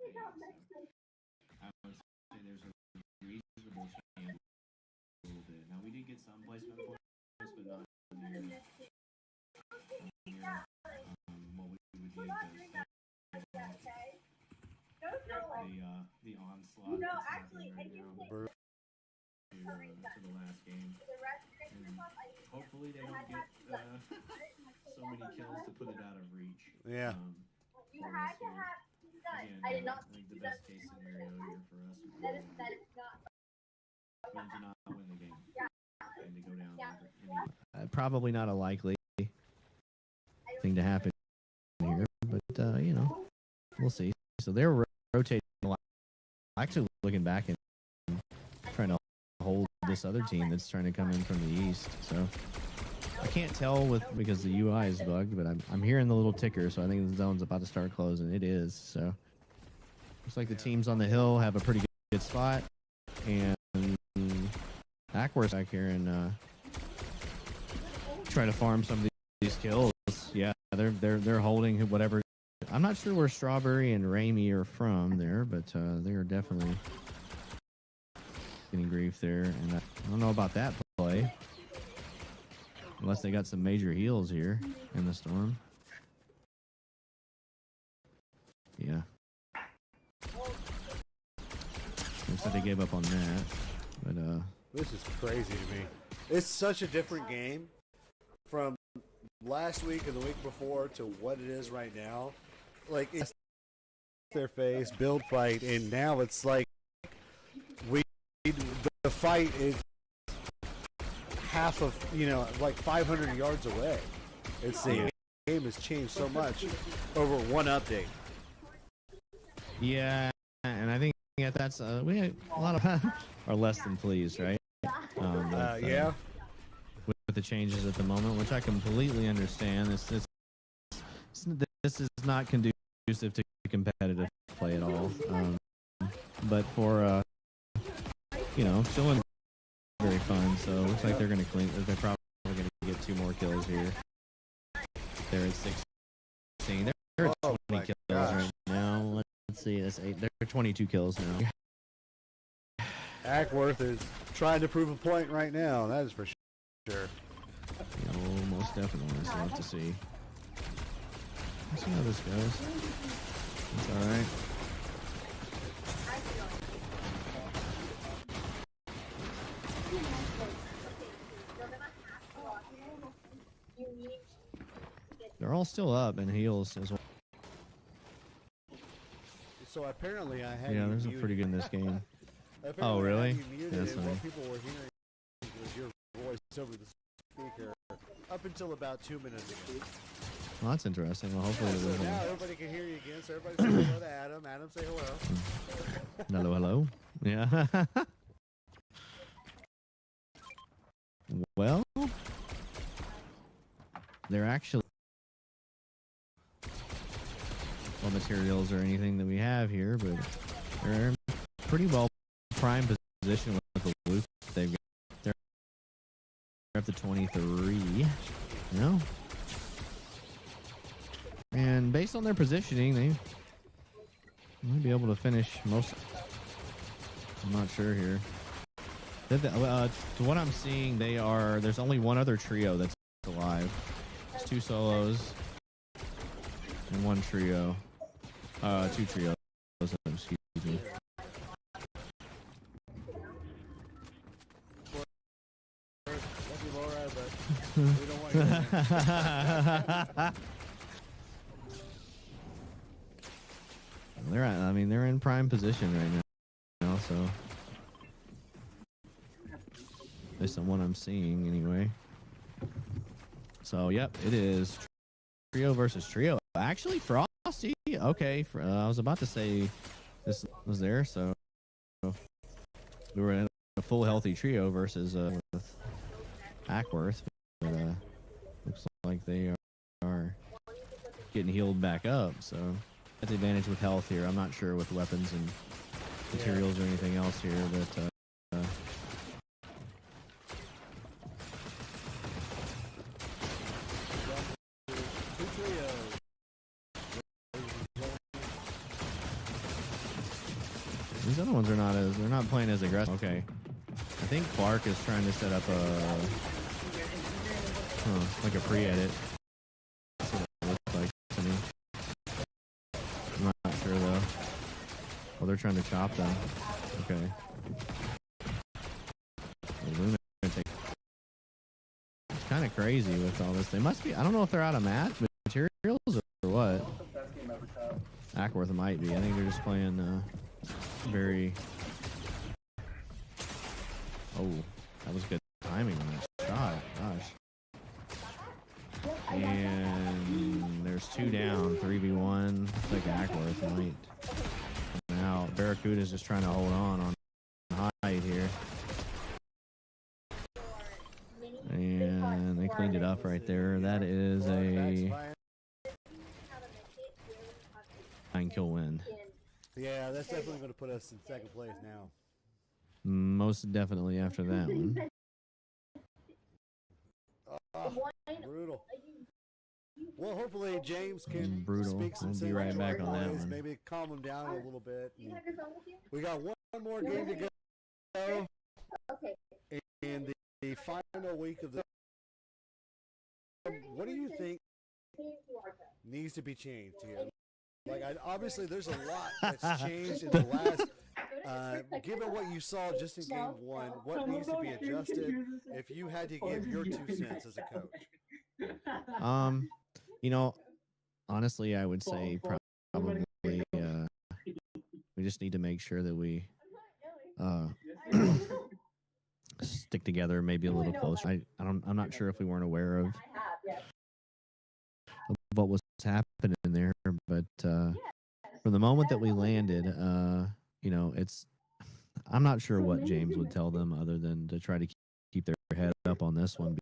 I would say there's a reasonable chance a little bit. Now we did get some placement points, but not near what we would need the onslaught that's happening right now to the last game. And hopefully they don't get so many kills to put it out of reach. Yeah. For us here. Again, I think the best case scenario here for us would be to not win the game and to go down. Probably not a likely thing to happen here, but you know, we'll see. So they're rotating a lot. Actually, looking back and trying to hold this other team that's trying to come in from the east. So I can't tell because the UI is bugged, but I'm hearing the little ticker, so I think the zone's about to start closing. It is. So looks like the teams on the hill have a pretty good spot, and Ackworth's back here and trying to farm some of these kills. Yeah, they're holding whatever. I'm not sure where Strawberry and Ramey are from there, but they are definitely getting grief there. And I don't know about that play, unless they got some major heals here in the storm. Yeah. Looks like they gave up on that, but this is crazy to me. It's such a different game from last week and the week before to what it is right now. Like, it's their face, build fight, and now it's like the fight is half of, you know, like 500 yards away. It's the game has changed so much over one update. Yeah, and I think that's we had a lot of are less than pleased, right? Yeah. With the changes at the moment, which I completely understand. This is not conducive to competitive play at all. But for you know, still very fun. So it looks like they're going to clean. They're probably going to get 2 more kills here. They're at 16. They're at 20 kills right now. Let's see. That's 8. They're 22 kills now. Ackworth is trying to prove a point right now. That is for sure. Oh, most definitely. So we'll have to see. Let's see how this goes. It's all right. They're all still up in heals as well. So apparently I had. Yeah, there's a pretty good in this game. Oh, really? That's nice. What people were hearing was your voice over the speaker up until about 2 minutes ago. Well, that's interesting. Well, hopefully so now everybody can hear you again. So everybody say hello to Adam. Adam, say hello. Hello, hello. Yeah. Well, they're actually materials or anything that we have here, but they're in pretty well prime position with the loot they've got. They're up to 23. You know? And based on their positioning, they might be able to finish most. I'm not sure here. To what I'm seeing, there's only one other trio that's alive. It's 2 solos and 1 trio. 2 trios. Excuse me. We don't want you. They're in prime position right now, so based on what I'm seeing anyway. So yep, it is trio versus trio. Actually, Frosty. Okay, I was about to say this was there, so we were in a full healthy trio versus Ackworth. But looks like they are getting healed back up, so that's the advantage with health here. I'm not sure with weapons and materials or anything else here, but These other ones are not as, they're not playing as aggressive. Okay. I think Clark is trying to set up a, like a pre-edit. That's what it looks like to me. I'm not sure though. Oh, they're trying to chop them. Okay. It's kind of crazy with all this. They must be, I don't know if they're out of match materials or what. Ackworth might be. I think they're just playing very... Oh, that was good timing on that shot. Gosh. And there's 2 down, 3v1. Looks like Ackworth might. Now, Barracuda's just trying to hold on height here. And they cleaned it up right there. That is a 9-kill win. Yeah, that's definitely going to put us in second place now. Most definitely after that one. Brutal. Well, hopefully James can brutal. speak some We'll be right back on that one. Maybe calm him down a little bit. We got one more game to go. And the final week of the... What do you think needs to be changed here? Like, obviously, there's a lot that's changed in the last... given what you saw just in game 1, what needs to be adjusted if you had to give your 2 cents as a coach? You know, honestly, I would say probably we just need to make sure that we stick together, maybe a little closer. I'm not sure if we weren't aware of what was happening there, but from the moment that we landed, you know, I'm not sure what James would tell them other than to try to keep their head up on this one.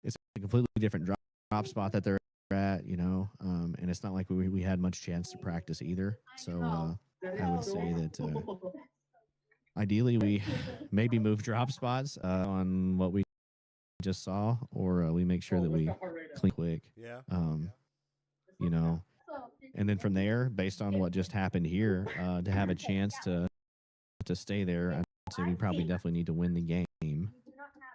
It's a completely different drop spot that they're at, you know, and it's not like we had much chance to practice either. So I would say that ideally we maybe move drop spots on what we just saw, or we make sure that we clean quick. Yeah. You know, and then from there, based on what just happened here, to have a chance to stay there, I'd say we probably definitely need to win the game.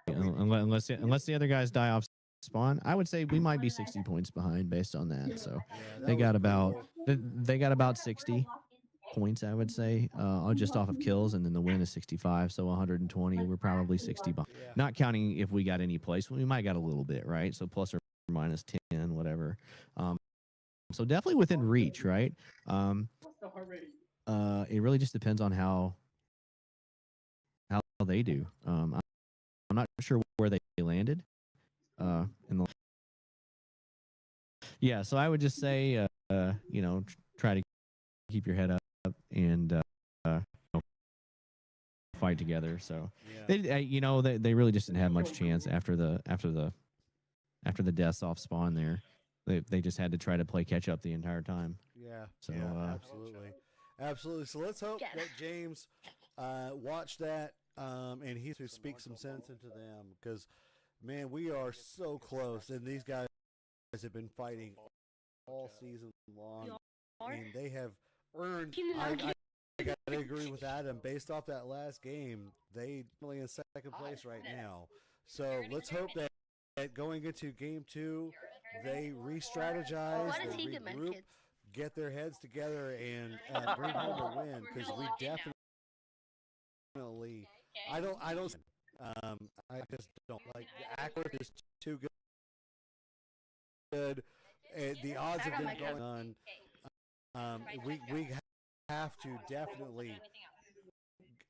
Unless the other guys die off spawn, I would say we might be 60 points behind based on that. So they got about 60 points, I would say, just off of kills, and then the win is 65, so 120. We're probably 60 behind. Not counting if we got any place, we might got a little bit, right? So plus or minus 10, whatever. So definitely within reach, right? It really just depends on how they do. I'm not sure where they landed. Yeah, so I would just say, you know, try to keep your head up and fight together. So, you know, they really just didn't have much chance after the deaths off spawn there. They just had to try to play catch up the entire time. Yeah. So absolutely. So let's hope that James watched that and he to speak some sense into them, because man, we are so close, and these guys have been fighting all season long, and they have earned. I got to agree with Adam. Based off that last game, they really in second place right now. So let's hope that going into game 2, they re-strategize, they regroup, get their heads together, and bring home a win, because we definitely. I just don't like. Ackworth is too good. The odds have been going on. We have to definitely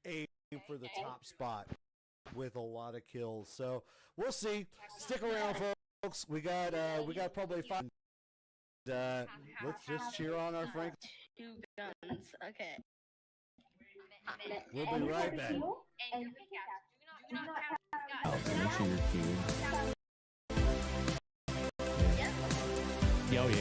aim for the top spot with a lot of kills. So we'll see. Stick around, folks. We got probably 5. Let's just cheer on our Frank. 2 guns. Okay. We'll be right back. make sure you're queued. Oh, yeah.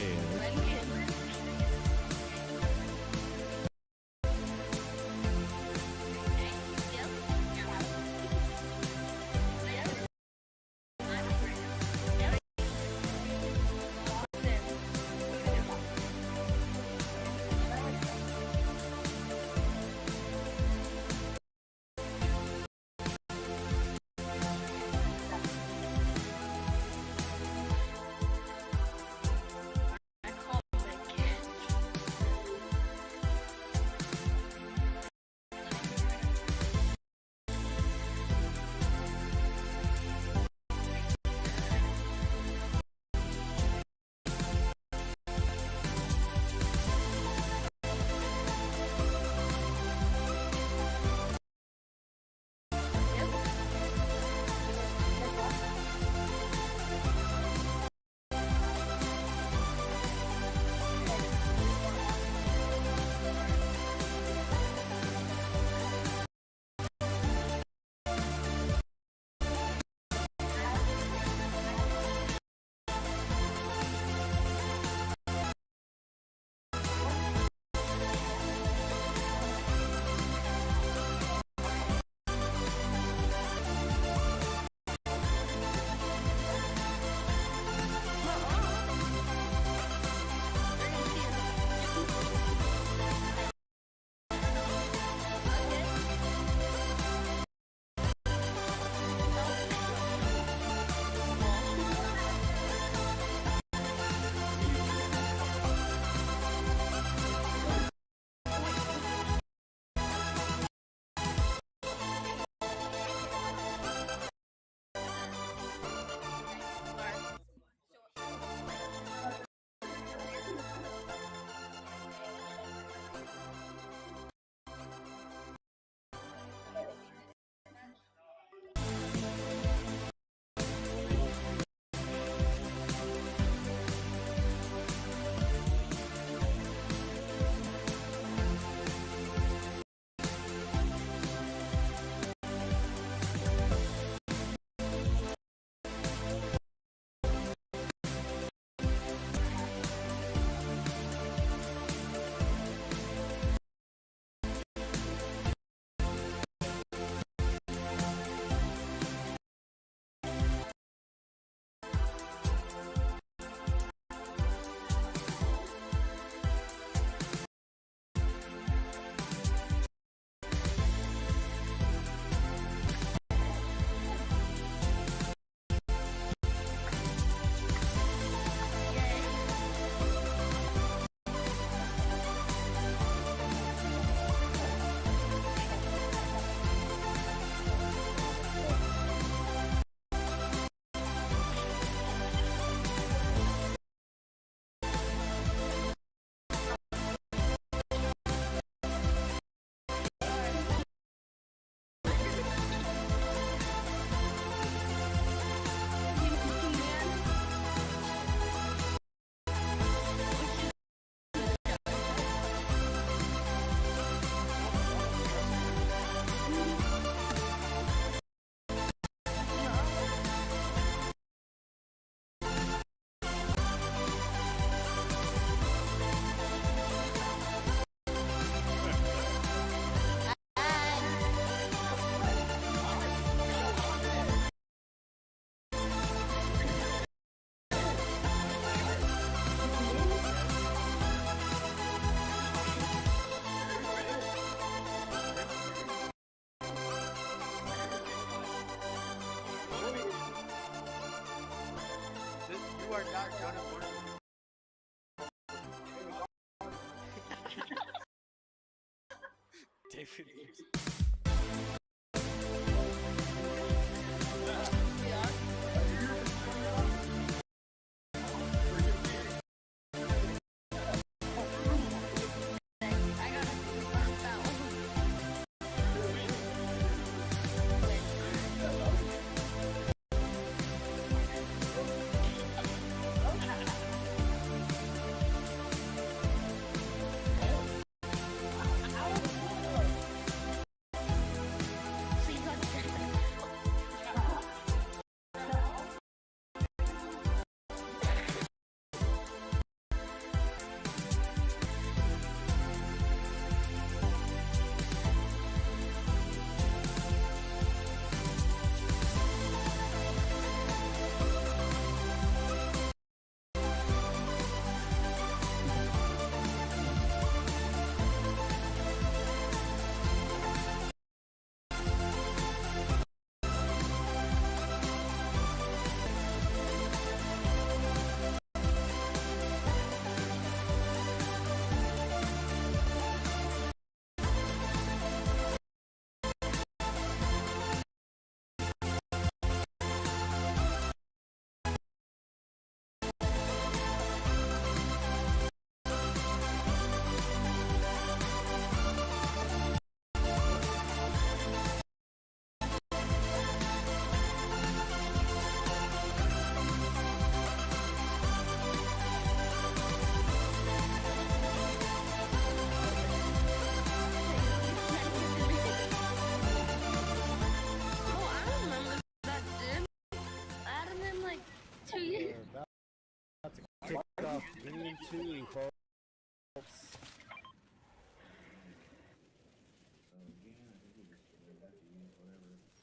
David. Kicked off game 2, folks.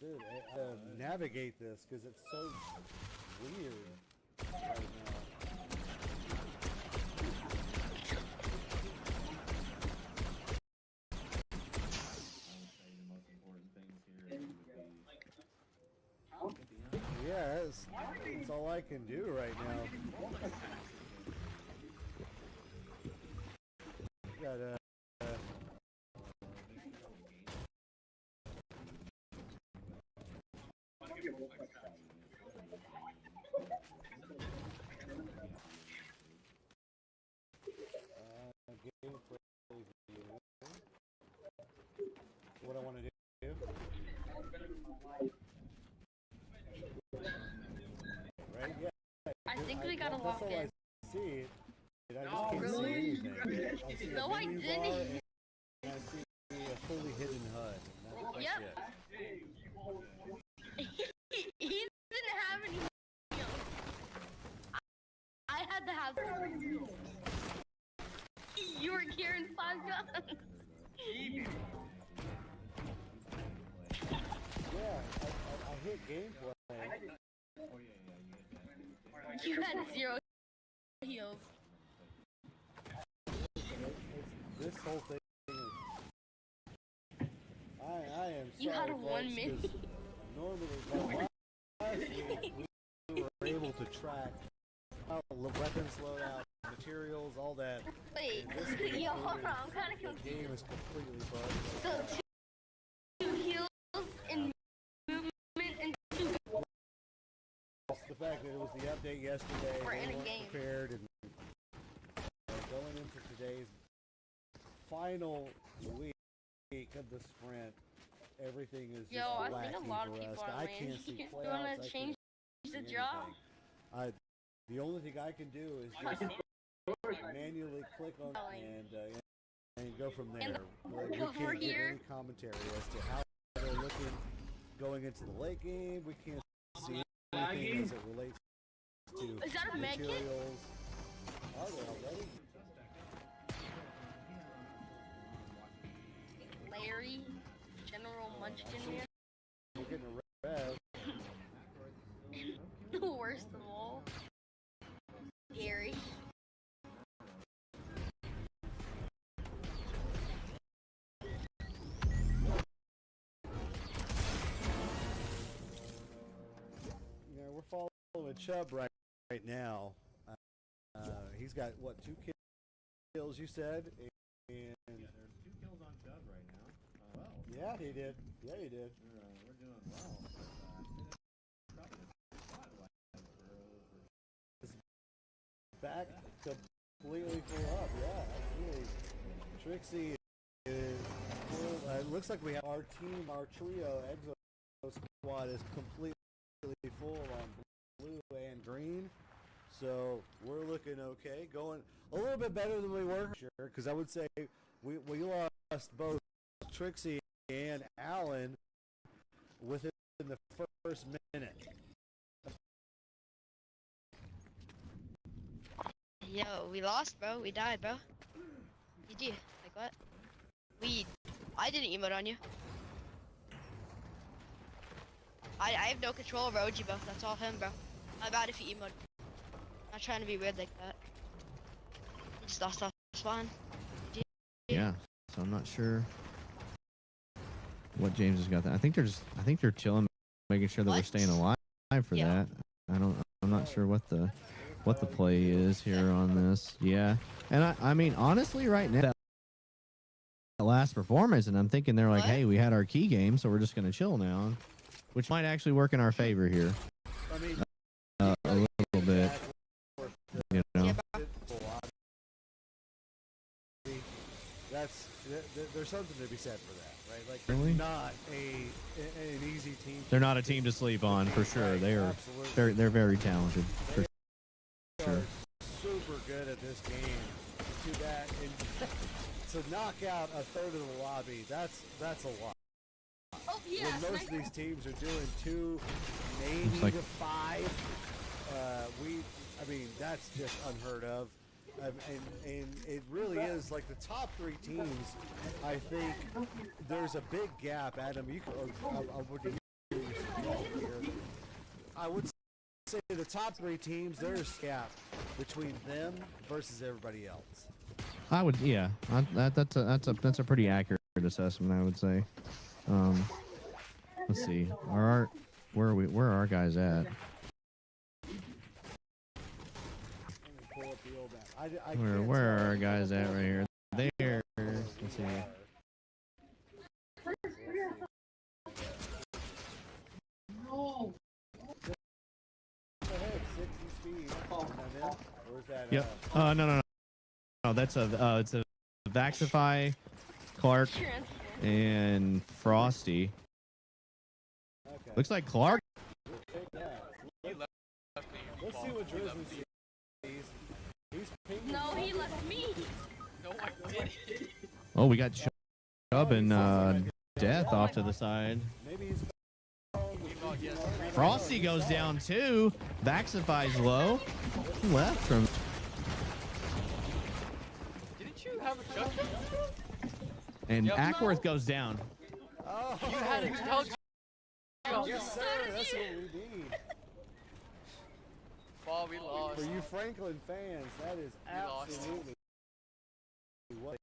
Dude, navigate this because it's so weird right now. Yeah, that's all I can do right now. Got gameplay view. What I want to do. Right? Yeah. I think we gotta walk in. I see. I just can't see anything. I see No, I didn't. and I see a fully hidden HUD. And that's Yep. He didn't have any heals. I had to have them. You were carrying 5 guns. Yeah, I hit gameplay. You had 0 heals. This whole thing is... I am sorry, You had a folks, 1 minute. 'cause normally, last week, we were able to track weapons loadout, materials, all that. Wait, And this week, yo, hold on, I'm kind of the confused. game is completely bugged. So 2 heals in movement and 2 guns. The fact that it was the update yesterday, We're in they a weren't game. prepared, and going into today's final week of the sprint, everything is just Yo, I think a lacking lot of for people us. are I can't landing. see You playouts. wanna I change can't the see job? anything. The only thing I can do is just manually click on and go from there. Like, we over can't get here. any commentary as to how they're looking going into the late game. We can't see anything as it relates to Is that a med kit? materials. Are they already? Larry, General Munchkin here. We're getting a rev. The worst of all. Gary. Yeah, we're following Chubb right now. he's got what 2 kills you said, and Yeah, there's 2 kills on Judd right now. Well, yeah, he did. Yeah, he did. we're doing well. Back completely full up. Yeah, absolutely. Trixie is full. It looks like we have our team, our trio, Exo squad is completely full on blue and green. So we're looking okay. Going a little bit better than we were, sure, because I would say we lost both Trixie and Alan within the first minute. Yo, we lost, bro. We died, bro. GG. Like what? I didn't emote on you. I have no control over OG, bro. That's all him, bro. My bad if he emoted. Not trying to be weird like that. He just lost off spawn. Yeah, so I'm not sure what James has got that. I think they're chilling, making sure that we're What? staying alive for Yeah. that. I'm not sure what the play is here on this. Yeah, and I mean honestly, right now that last performance, and I'm thinking they're like, What? hey, we had our key game, so we're just gonna chill now, which might actually work in our favor here I mean, a little bit. You know, Yeah, bro. There's something to be said for that, right? Like, Really? not an easy team. they're not a team to sleep on for sure. Right, They are absolutely. they're very talented for sure. Super good at this game. To that and to knock out a third of the lobby, that's a lot. Oh, yeah. When most of these teams are doing 2, maybe Looks like- to 5, I mean, that's just unheard of. And it really is like the top 3 teams. I think there's a big gap. Adam, you can. I would say the top 3 teams. There's a gap between them versus everybody else. I would, yeah. That's a pretty accurate assessment, I would say. Let's see. Where are our guys at? Pull up the old map. I Where can't are tell our guys at right here? There. Let's see. No. ahead, 60 speed. Is that it? Or is that, Yep. No. That's it's a Vaxify, Clark, and Frosty. okay. Looks like Clark. Take that. Let's see what Drizzy sees. He's pinging. No, he left me. No, I didn't. Oh, we got Chubb and Death off to the side. Maybe he's Frosty goes down too. Vaxify's low. Left from. Didn't you have a shot? And Yep. Ackworth goes down. Oh, You had a shot. yes, sir. That's what we need. Fall, we lost. For you Franklin fans, that is We lost. absolutely what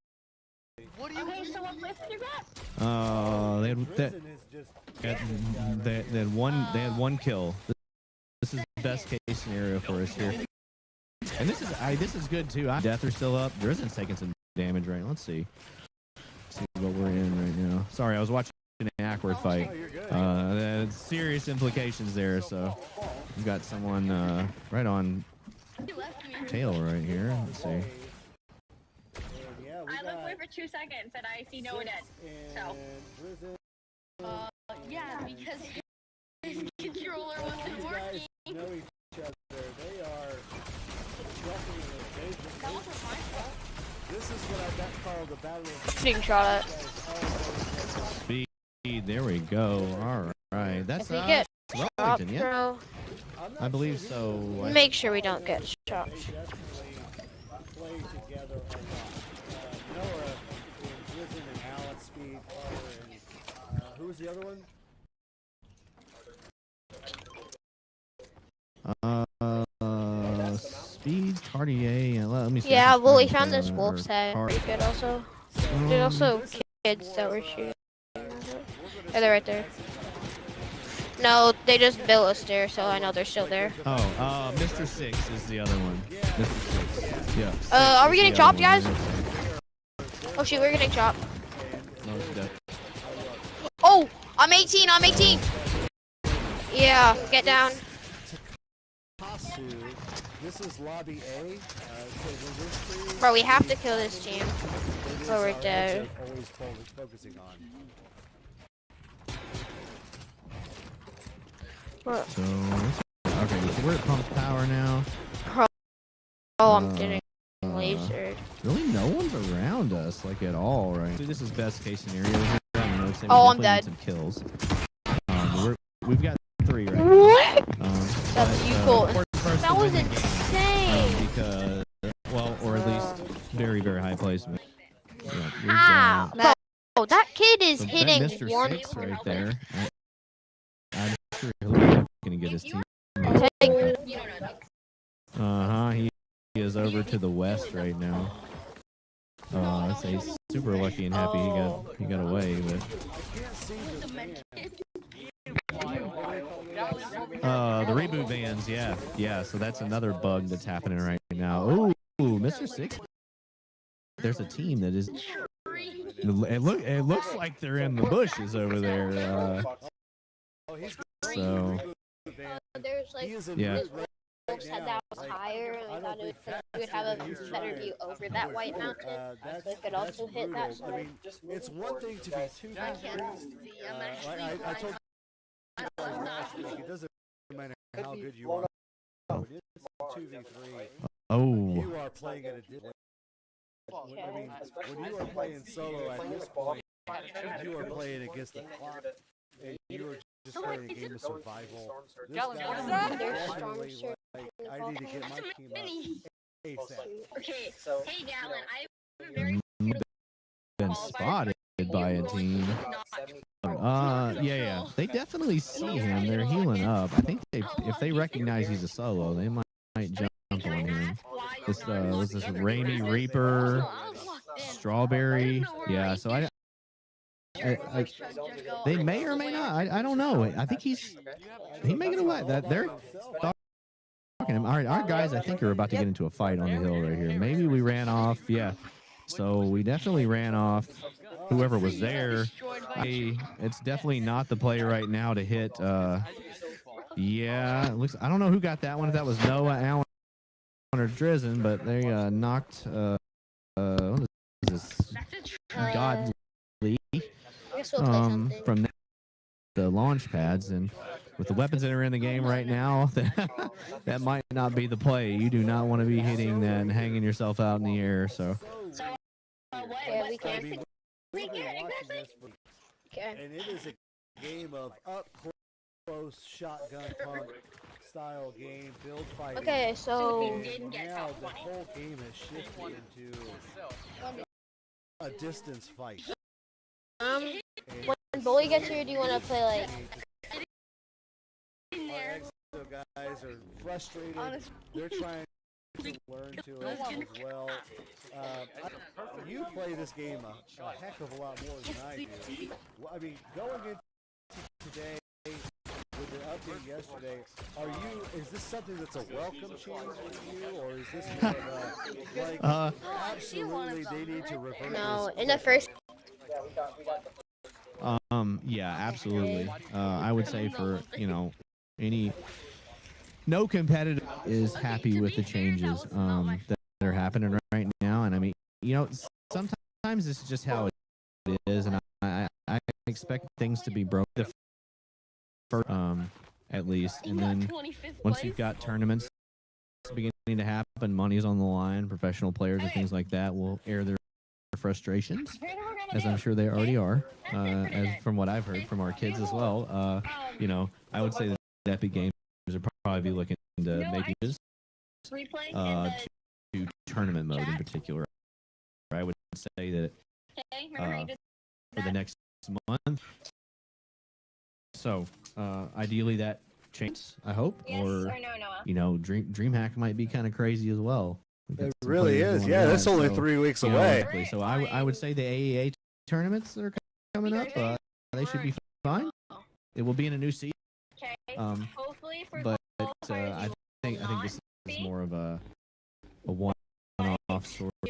What do you Okay, so what place did you get? They had Drizzy is just. they had one kill. This is the best case scenario for us here. And this is good too. Death are still up. Drizzen's taking some damage right. Let's see what we're in right now. Sorry, I was watching an Ackworth fight. Oh, you're good. Serious implications there. So we've got someone right on He left me. tail right here. Let's see. And yeah, we I looked got away for 2 seconds and I see no one dead. So. And Yeah, because his controller wasn't these working. guys know each other. They are trucking it. That wasn't my fault. This is what I got called the battle of Shooting shot at. Speed. There we go. All right. That's If we get Rollington, shot, yeah? bro, I believe so. make sure we don't get shot. They definitely play together a lot. Noah and Drizzen and Alex Speed, Carter, and who was the other one? Speed, Cartier, and let me see. Yeah, if well, we it's found this or wolf's head. Car- Pretty good also. There's also kids that were shooting. Yeah, they're right there. No, they just built us there, so I know they're still there. Oh, Mr. Six is the other one. Mr. Six. Yeah. Six Are we is getting the chopped, other one. guys? Oh shoot, we're getting chopped. Most def- Oh, I'm 18. I'm 18. Yeah, get down. Hasu, this is lobby A. Bro, we have to kill this team. Or we're dead. Always focusing on. So, okay, so we're at pump power now. Oh, I'm getting lasered. Really, no one's around us, like, at all, right? This is best case scenario here. I mean, we Oh, I'm definitely dead. need some kills. We've got 3 right now. What? That's cool. First That to was win the game, insane. because, well, or at least very, very high placement. Yeah, we've How? got- Oh, that kid is so that hitting Mr. one. Six right there. I'm sure he'll be looking to get his team. He is over to the west right now. I'd say he's super lucky and happy he got away, but the reboot vans, yeah. So that's another bug that's happening right now. Ooh, Mr. Six. There's a team that is. It looks like they're in the bushes over there. So There's like yeah. said that was higher, and we thought we would have a better view over that white mountain. So we could also hit that I side. mean, it's one thing to be 2v3. I can't see. I'm actually I told you last week, it doesn't matter how good you are. When it's 2v3, Oh. you are playing at a different. I mean, when you are playing solo at this point, you are playing against the clock, and you are just playing a game of survival. This Gallon, guy what is is that? definitely like, I need to get my team up ASAP. Okay, hey Gallon, I'm very Been spotted by a team. Yeah. They definitely see him. They're healing up. I think if they recognize he's a solo, they might jump on him. This was this Rainy Reaper, Strawberry. Yeah, so I they may or may not. I don't know. I think he may get away. That they're talking him. All right, our guys I think are about to get into a fight on the hill right here. Maybe we ran off. Yeah. So we definitely ran off whoever was there. It's definitely not the play right now to hit. Yeah, it looks. I don't know who got that one. If that was Noah, Allen, or Drizzen, but they knocked. What is this? Godly. From the launch pads, and with the weapons that are in the game right now, that might not be the play. You do not want to be hitting that and hanging yourself out in the air. So. Yeah, we can. And it is a game of up close shotgun pump style game, build fighting. Okay, so And now the whole game has shifted into a distance fight. when Bully gets here, do you want to play like? Our exo guys are frustrated. They're trying to learn to it as well. You play this game a heck of a lot more than I do. Well, I mean, going into today with the update yesterday, is this something that's a welcome change for you, or is this more of a, absolutely they need to reverse No, this? in the first. Yeah, absolutely. I would say for no competitor is happy with the changes that are happening right now, and I mean, sometimes this is just how it is, and I expect things to be broken first, at least, and then once you've got tournaments beginning to happen, money's on the line, professional players and things like that will air their frustrations, as I'm sure they already are, as from what I've heard from our kids as well. I would say that Epic Games are probably looking to make changes to tournament mode in particular. I would say that for the next month. So ideally that changes, I hope, or DreamHack might be kind of crazy as well. It really is. Yeah, that's only 3 weeks away. Exactly. So I would say the AEA tournaments that are coming up, they should be fine. It will be in a new season. Hopefully for But qualifiers, I you think will this not is more of a one-off sort of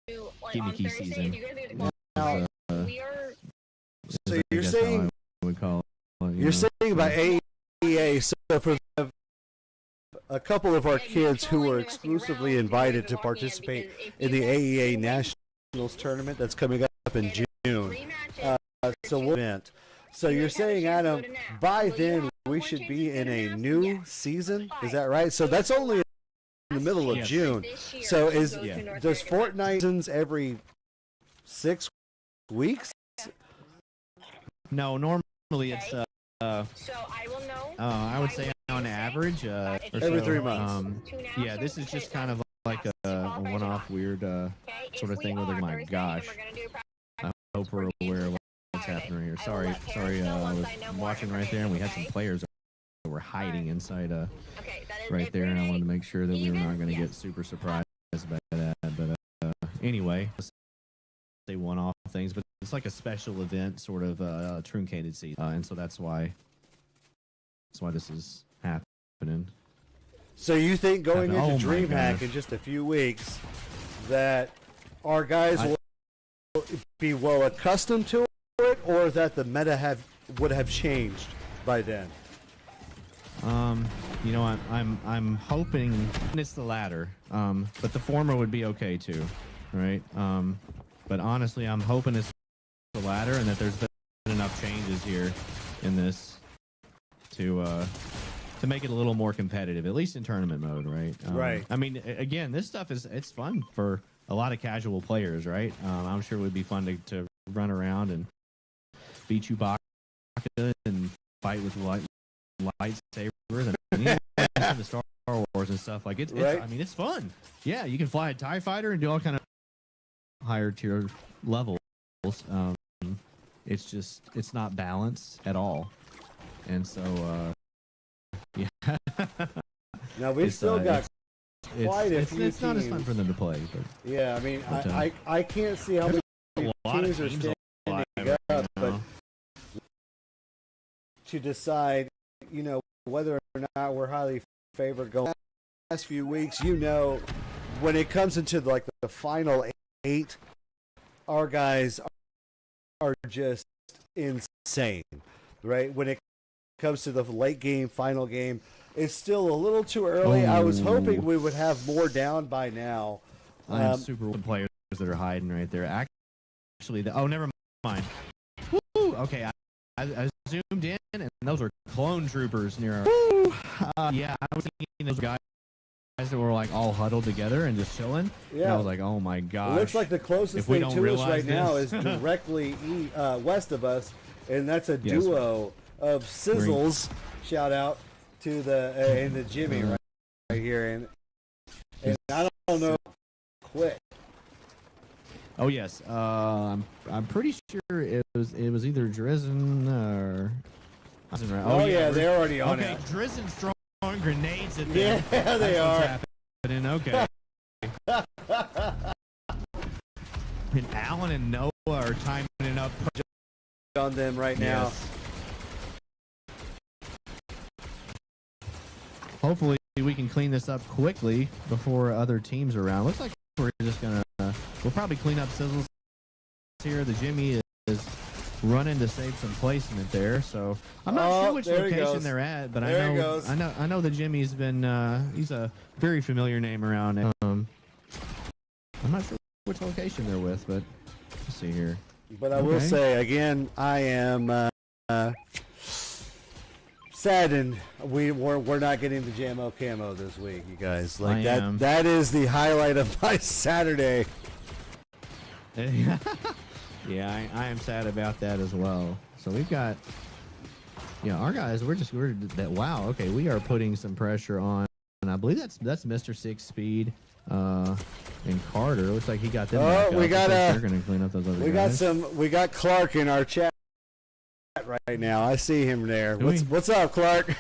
do, like, gimmicky on Thursday, season. if you guys do the Is, qualifiers, we are So I you're guess saying how I would call it, you you're know, saying by so- AEA, so for a couple of our kids who were exclusively invited to participate in the AEA Nationals tournament that's coming up in June. So we'll event. So you're saying, Adam, by then we should be in a new season? Is that right? So that's only in the middle of Yes. June. So Yeah. does Fortnite seasons every 6 weeks? No, normally it's so I will know. I would say on average or Every so. 3 months. Yeah, this is just kind of like a one-off weird sort of thing where they're, my gosh, I hope we're aware of what's happening here. Sorry, I was watching right there, and we had some players that were hiding inside right there, and I wanted to make sure that we were not going to get super surprised by that. But anyway, let's say one-off things, but it's like a special event, sort of truncated season, and so that's why this is happening. So you think going Oh into my DreamHack gosh. in just a few weeks that our guys will be well accustomed to it, or that the meta would have changed by then? You know, I'm hoping it's the latter. But the former would be okay too, right? But honestly, I'm hoping it's the latter, and that there's been enough changes here in this to make it a little more competitive, at least in tournament mode, right? Right. I mean, again, this stuff it's fun for a lot of casual players, right? I'm sure it would be fun to run around and beat Chewbacca and fight with lightsabers and the Star Wars and stuff. Like it's Right. I mean, it's fun. Yeah, you can fly a TIE fighter and do all kind of higher tier levels. It's not balanced at all, and so yeah. Now we've still got quite a few it's not as fun teams. for them to play, but Yeah, I mean, But, I can't see how many a lot teams of are teams standing alive up, right but now. to decide, whether or not we're highly favored going last few weeks, when it comes into the final 8, our guys are just insane, right? When it comes to the late game, final game, it's still a little too early. I was hoping we would have more down by now. I'm super players that are hiding right there. Actually, never mind. Woo! Okay, I zoomed in, and those are clone troopers near our. Yeah, I was thinking those guys that were like all huddled together and just chilling. Yeah. And I was like, oh my gosh. It looks like the closest if we thing don't to us realize right now is this. directly west of us, and that's a Yes. duo of sizzles. Shout out to the Jimmy right here, and I don't know, quick. Oh yes, I'm pretty sure it was either Drizzen or. Oh yeah, they're already on okay, it. Drizzen's throwing grenades at them. Yeah, they That's are. what's happening. Okay. And Alan and Noah are timing it up On them right now. Yes. Hopefully we can clean this up quickly before other teams are around. Looks like we're just gonna we'll probably clean up Sizzles here. The Jimmy is running to save some placement there, so I'm not sure which there he location goes. they're at, but There he goes. I know the Jimmy's been he's a very familiar name around. I'm not sure which location they're with, but let's see here. But I will Okay. say again, I am saddened we're not getting the Jamo camo this week, you guys. Like I am. that is the highlight of my Saturday. Yeah, I am sad about that as well. So we've got, our guys. We're that. Wow. Okay, we are putting some pressure on, and I believe that's Mr. 6 Speed, and Carter. Looks like he got them. back we up. got They're going to clean up those other guys. We got Clark in our chat right now. I see him there. Do we? What's up, Clark?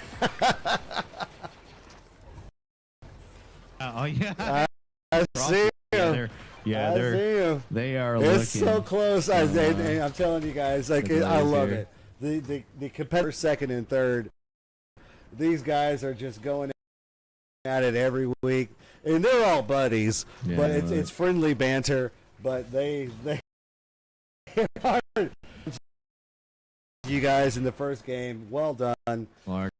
Oh yeah. I see him. Yeah, I see him. they are It's looking. so close. I'm telling you guys, like the I boys love here. it. The competitor second and third these guys are just going at it every week, and they're all buddies. Yeah, but it's friendly banter. But they are you guys in the first game. Well done, Clark.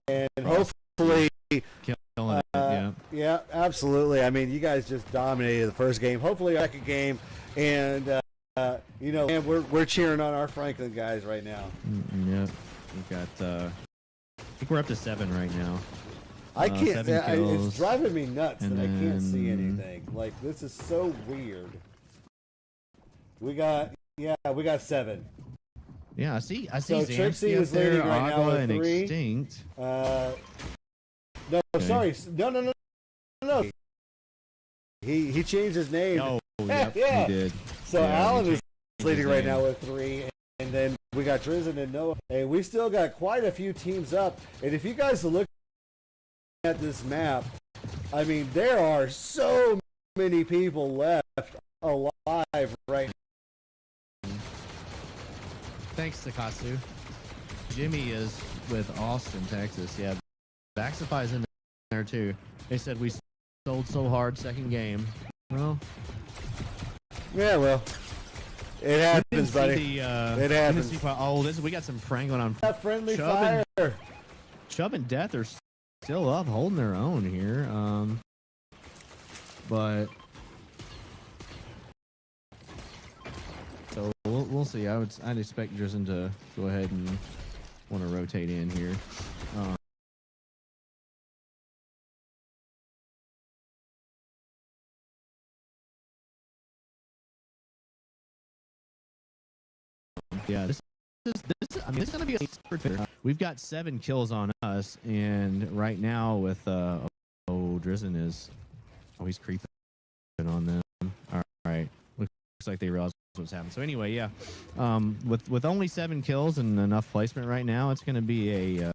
and hopefully. Killing it, Yeah, absolutely. I mean, you guys just dominated the first game. Hopefully, second game, and you know, and we're cheering on our Franklin guys right now. Yep. We've got. I think we're up to 7 right now. I can't. 7 kills, it's driving me nuts that and I can't see then- anything. Like, this is so weird. We got 7. Yeah, I see. So Zamsky Trixie up is there, leading right now Agua with and 3. Extinct. No, Okay. sorry, no. He changed his name. Oh, yep, Yeah. he did. So Yeah, Alan he is changed leading his right name. now with 3, and then we got Drizzen and Noah. And we still got quite a few teams up. And if you guys look at this map, I mean, there are so many people left alive right now. Thanks, Sakasu. Jimmy is with Austin, Texas. Yeah, Vaxify's in there too. They said we sold so hard second game. Well, Yeah, well, it happens, buddy. It happens. We got some Franklin on. That friendly Chubb fire. Chubb and Death are still up, holding their own here. But so we'll see. I'd expect Drizzen to go ahead and want to rotate in here. Yeah, this is gonna be a super fair. We've got 7 kills on us, and right now with Drizzen is he's creeping on them. All right, looks like they realize what's happening. So anyway, yeah, with only 7 kills and enough placement right now, it's gonna be a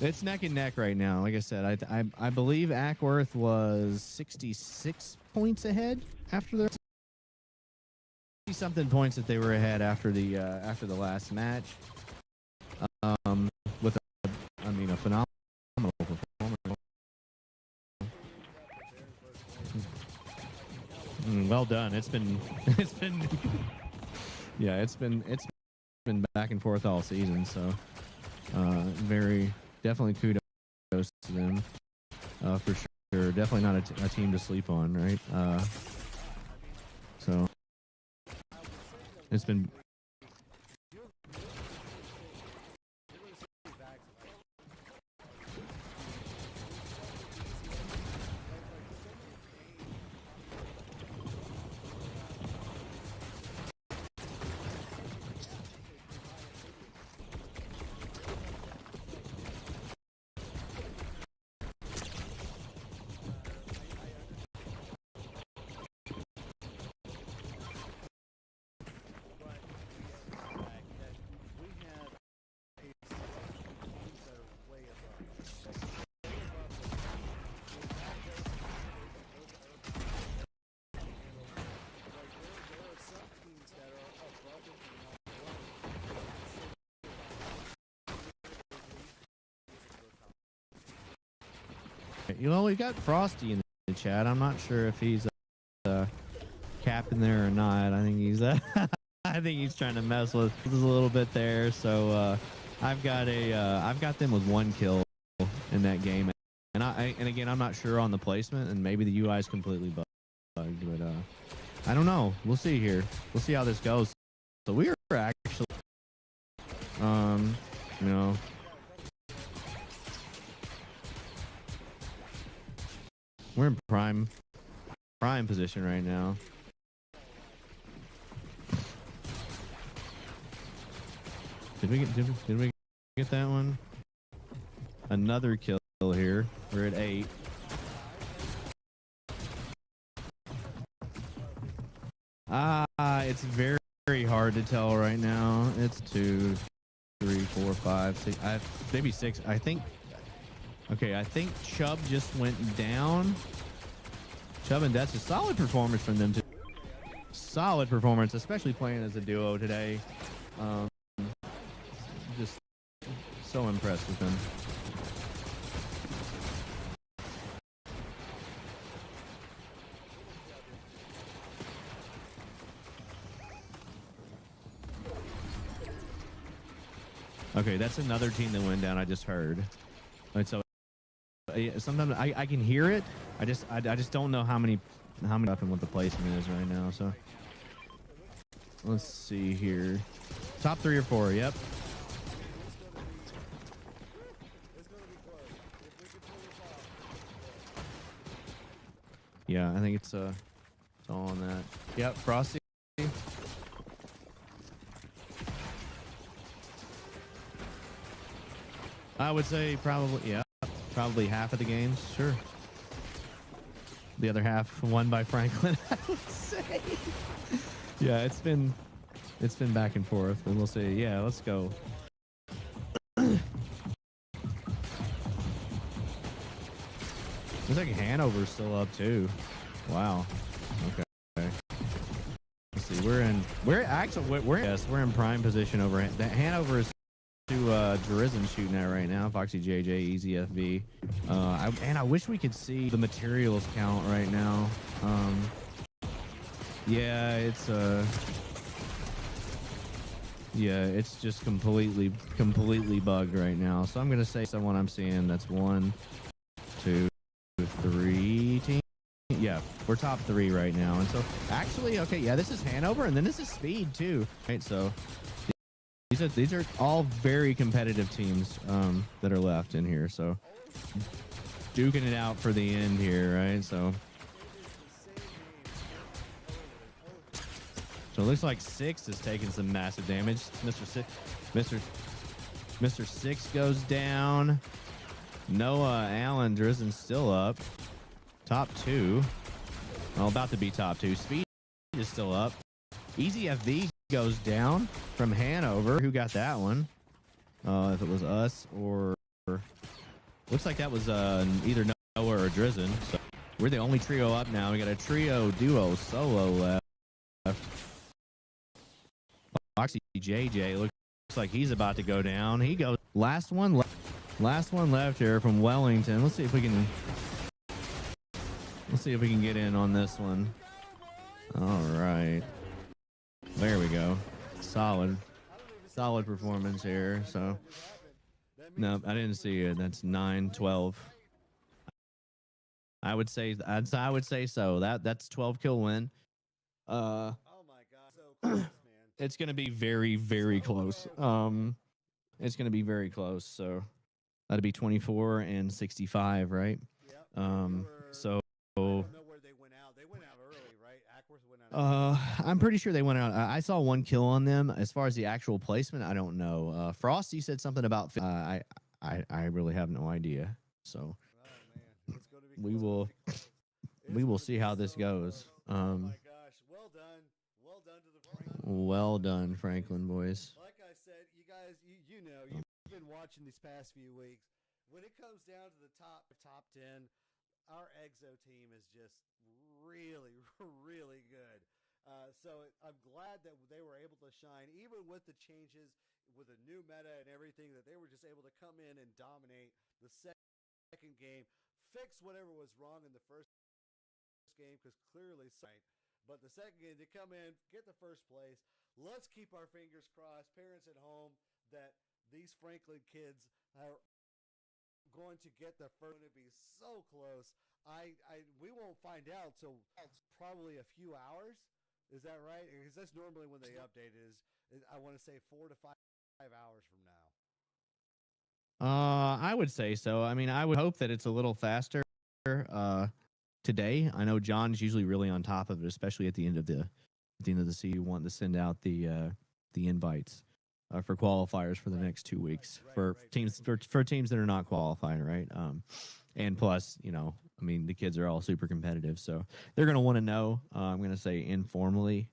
it's neck and neck right now. Like I said, I believe Ackworth was 66 points ahead after their something points that they were ahead after the last match. With a phenomenal performance. Well done. It's been back and forth all season. So very definitely kudos to them for sure. Definitely not a team to sleep on, right? So. It's been we got Frosty in the chat. I'm not sure if he's capping there or not. I think he's I think he's trying to mess with us a little bit there. So I've got them with 1 kill in that game, and again I'm not sure on the placement, and maybe the UI is completely bugged, but I don't know. We'll see here. We'll see how this goes. So we are actually we're in prime position right now. Did we get that one? Another kill here. We're at 8. It's very hard to tell right now. It's 2, 3, 4, 5, 6. Maybe 6. I think Chubb just went down. Chubb and that's a solid performance from them too. Solid performance, especially playing as a duo today. Just So impressed with him. Okay, that's another team that went down. I just heard. And so sometimes I can hear it. I just don't know how many up and what the placement is right now. So let's see here. Top 3 or 4. Yep. Yeah, I think it's all on that. Yep, Frosty. I would say probably half of the games, sure. The other half won by Franklin, I would say. Yeah, it's been back and forth, and we'll say, yeah, let's go. Looks like Hanover's still up too. Wow. Okay. Let's see. We're in prime position over Hanover is to Drizzen shooting at right now. Foxy JJ, Easy FV. I wish we could see the materials count right now. Yeah, it's just completely bugged right now. So I'm gonna say someone I'm seeing that's 1, 2, 3 teams. Yeah, we're top 3 right now. And so actually, okay, yeah, this is Hanover, and then this is Speed too. Right, so these are all very competitive teams that are left in here. So duking it out for the end here, right? So it looks like 6 is taking some massive damage. Mr. 6 goes down. Noah Allen Drizzen's still up. Top 2. Well, about to be top 2. Speed is still up. Easy FV goes down from Hanover. Who got that one? If it was us or... Looks like that was either Noah or Drizzen. So we're the only trio up now. We got a trio, duo, solo left. Foxy JJ looks like he's about to go down. He goes. Last one left here from Wellington. Let's see if we can get in on this one. All right. There we go. Solid performance here. So no, I didn't see it. That's 9-12. I would say so. That's 12 kill win. Oh my god, so close, man. It's gonna be very, very close. It's gonna be very close. So that'd be 24 and 65, right? Yep. So I don't know where they went out. They went out early, right? Ackworth went out. I'm pretty sure they went out. I saw 1 kill on them. As far as the actual placement, I don't know. Frosty said something about. I really have no idea. So Oh, man. It's gonna be we will see how this goes. Oh my gosh, well done to the Franklin. Well done, Franklin boys. Like I said, you guys, you know, you've been watching these past few weeks. When it comes down to the top 10, our EXO team is just really, really good. So I'm glad that they were able to shine, even with the changes, with the new meta and everything, that they were just able to come in and dominate the second game, fix whatever was wrong in the first game, because clearly, but the second game, to come in, get the first place. Let's keep our fingers crossed, parents at home, that these Franklin kids are going to get the first. Going to be so close. We won't find out till probably a few hours. Is that right? Because that's normally when they update. I want to say 4 to 5 hours from now. I would say so. I mean, I would hope that it's a little faster today. I know John's usually really on top of it, especially at the end of the season. Want to send out the invites for qualifiers for the next 2 weeks for teams that are not qualifying, right? And plus, you know, I mean, the kids are all super competitive, so they're going to want to know. I'm going to say informally,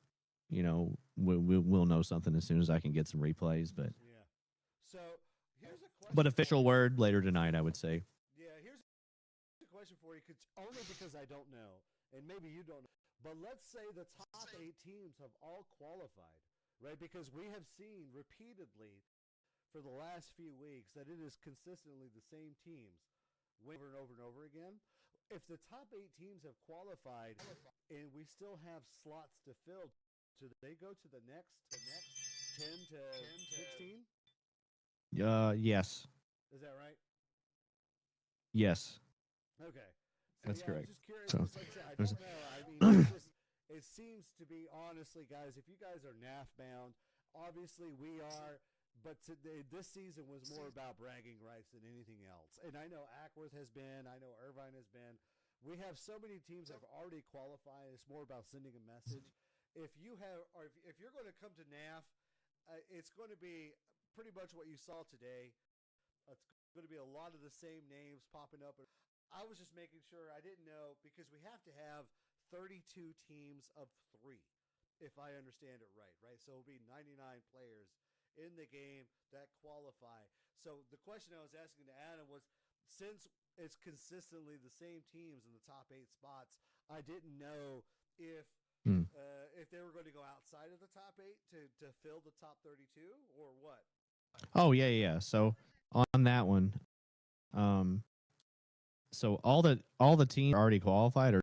you know, we'll know something as soon as I can get some replays. But yeah. So here's a question. But official word later tonight, I would say. Yeah, here's a question for you, only because I don't know, and maybe you don't know. But let's say the top 8 teams have all qualified, right? Because we have seen repeatedly for the last few weeks that it is consistently the same teams win over and over and over again. If the top 8 teams have qualified and we still have slots to fill, do they go to the next 10 to 16? Yes. Is that right? Yes. Okay. That's yeah, correct. I'm just curious. So, Just like I said, I there's- don't know. I mean, it seems to be, honestly, guys, if you guys are NAF bound, obviously we are. But today, this season was more about bragging rights than anything else. And I know Ackworth has been. I know Irvine has been. We have so many teams that have already qualified. It's more about sending a message. If you have, or if you're going to come to NAF, it's going to be pretty much what you saw today. It's going to be a lot of the same names popping up. I was just making sure. I didn't know because we have to have 32 teams of 3, if I understand it right, right? So it'll be 99 players in the game that qualify. So the question I was asking to Adam was, since it's consistently the same teams in the top 8 spots, I didn't know if they were going to go outside of the top 8 to fill the top 32 or what. Oh yeah. So on that one, so all the teams are already qualified are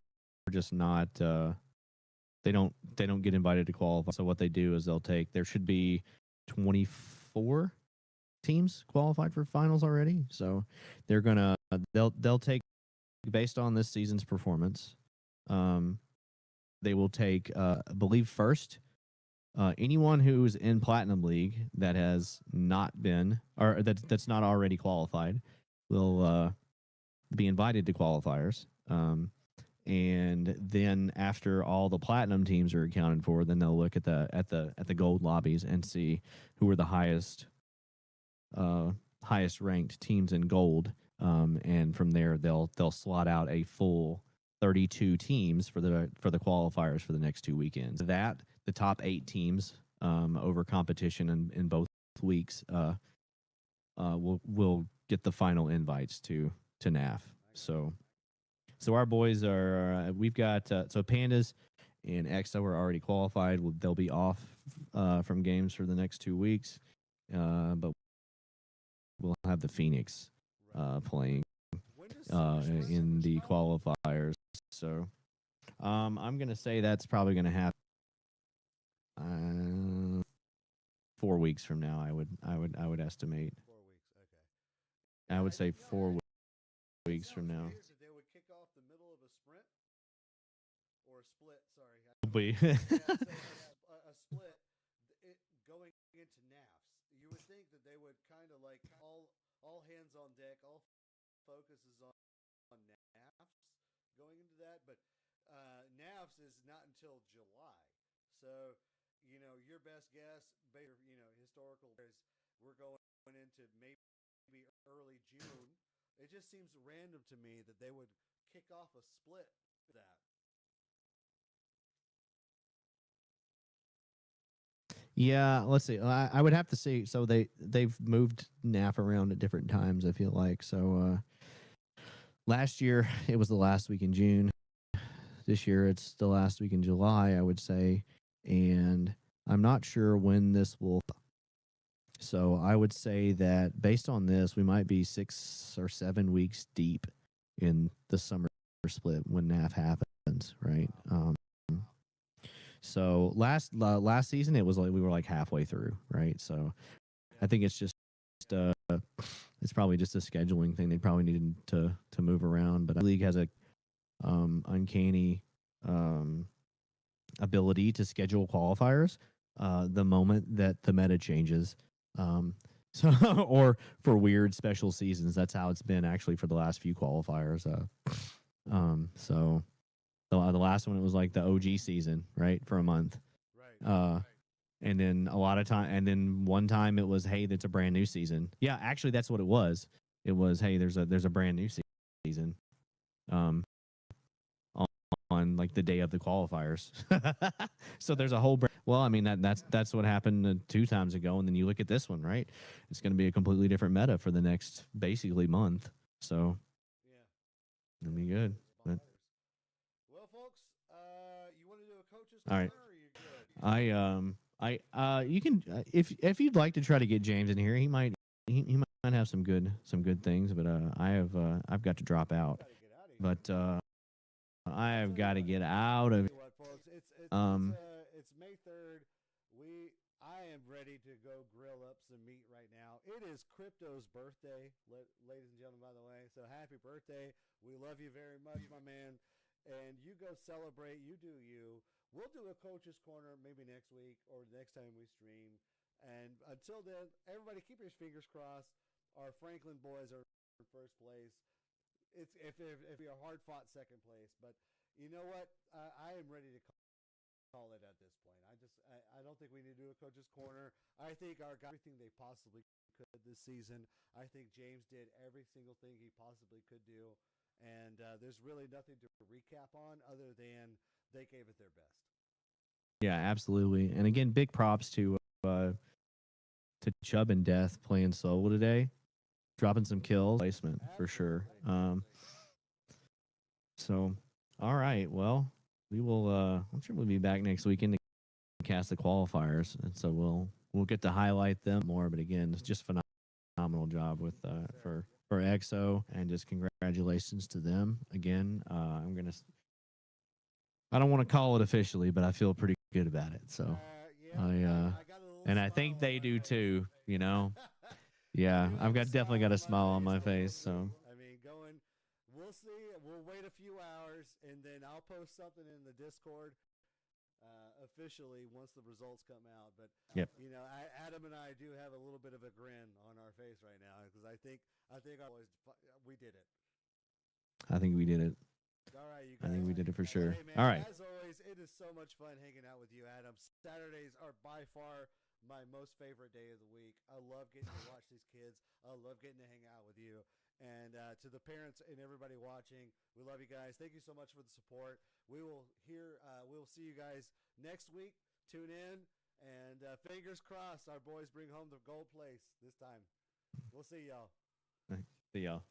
just not. They don't get invited to qualify. So what they do is there should be 24 teams qualified for finals already. So they'll take based on this season's performance. They will take I believe first anyone who's in Platinum League that has not been or that's not already qualified will be invited to qualifiers. And then after all the platinum teams are accounted for, then they'll look at the gold lobbies and see who are the highest ranked teams in gold. And from there they'll slot out a full 32 teams for the qualifiers for the next 2 weekends. That the top 8 teams over competition in both weeks will get the final invites to NAF. So our boys are we've got so Pandas and EXO are already qualified. They'll be off from games for the next 2 weeks, but we'll have the Phoenix playing in the qualifiers. So I'm gonna say that's probably gonna happen 4 weeks from now. I would estimate. 4 weeks, okay. I would say 4 weeks from now. That they would kick off the middle of a sprint or a split. Sorry, a split. Going into NAFs, you would think that they would kind of like all hands on deck, all focus is on NAFs going into that, but NAFs is not until July. So, your best guess, historical is we're going into maybe early June. It just seems random to me that they would kick off a split for that. Yeah, let's see. I would have to see. So they've moved NAF around at different times, I feel like. So last year it was the last week in June. This year it's the last week in July, I would say. And I'm not sure when this will. So I would say that based on this, we might be 6 or 7 weeks deep in the summer split when NAF happens, right? So last season it was like we were like halfway through, right? So I think it's just it's probably just a scheduling thing. They probably needed to move around, but the league has a uncanny ability to schedule qualifiers the moment that the meta changes. So or for weird special seasons. That's how it's been actually for the last few qualifiers. So the last one it was like the OG season, right, for a month. Right. And then one time it was, hey, that's a brand new season. Yeah, actually that's what it was. It was, hey, there's a brand new season. On like the day of the qualifiers. So there's a whole well, I mean that's what happened 2 times ago, and then you look at this one, right? It's going to be a completely different meta for the next basically month. So yeah, it'll be good. But, well, folks, you want to do a coach's all right. corner, or are you good? You can if you'd like to try to get James in here, he might have some good things, but I've got to drop out. But I have got to get out of. Tell you what, folks, it's May 3rd. I am ready to go grill up some meat right now. It is Crypto's birthday, ladies and gentlemen, by the way. So happy birthday. We love you very much, my man. And you go celebrate. You do you. We'll do a coach's corner maybe next week or next time we stream. And until then, everybody keep your fingers crossed. Our Franklin boys are in first place. It's if we are hard fought second place, but you know what? I am ready to call it at this point. I don't think we need to do a coach's corner. I think our guys everything they possibly could this season. I think James did every single thing he possibly could do, and there's really nothing to recap on other than they gave it their best. Yeah, absolutely. And again, big props to Chubb and Death playing solo today, dropping some kills, placement for sure. So, all right. Well, we will. I'm sure we'll be back next weekend to cast the qualifiers, and so we'll get to highlight them more. But again, it's just phenomenal job with for EXO, and just congratulations to them again. I don't want to call it officially, but I feel pretty good about it. So I think they do too. You know, yeah, I've definitely got a smile on my face. So. I mean, we'll see. We'll wait a few hours, and then I'll post something in the Discord officially once the results come out. But you know, Adam and I do have a little bit of a grin on our face right now because I think we did it. I think we did it. All right, you guys. I think we did it for sure. Hey, man, all right. As always, it is so much fun hanging out with you, Adam. Saturdays are by far my most favorite day of the week. I love getting to watch these kids. I love getting to hang out with you. And to the parents and everybody watching, we love you guys. Thank you so much for the support. We'll see you guys next week. Tune in, and fingers crossed our boys bring home the gold place this time. We'll see y'all. See y'all.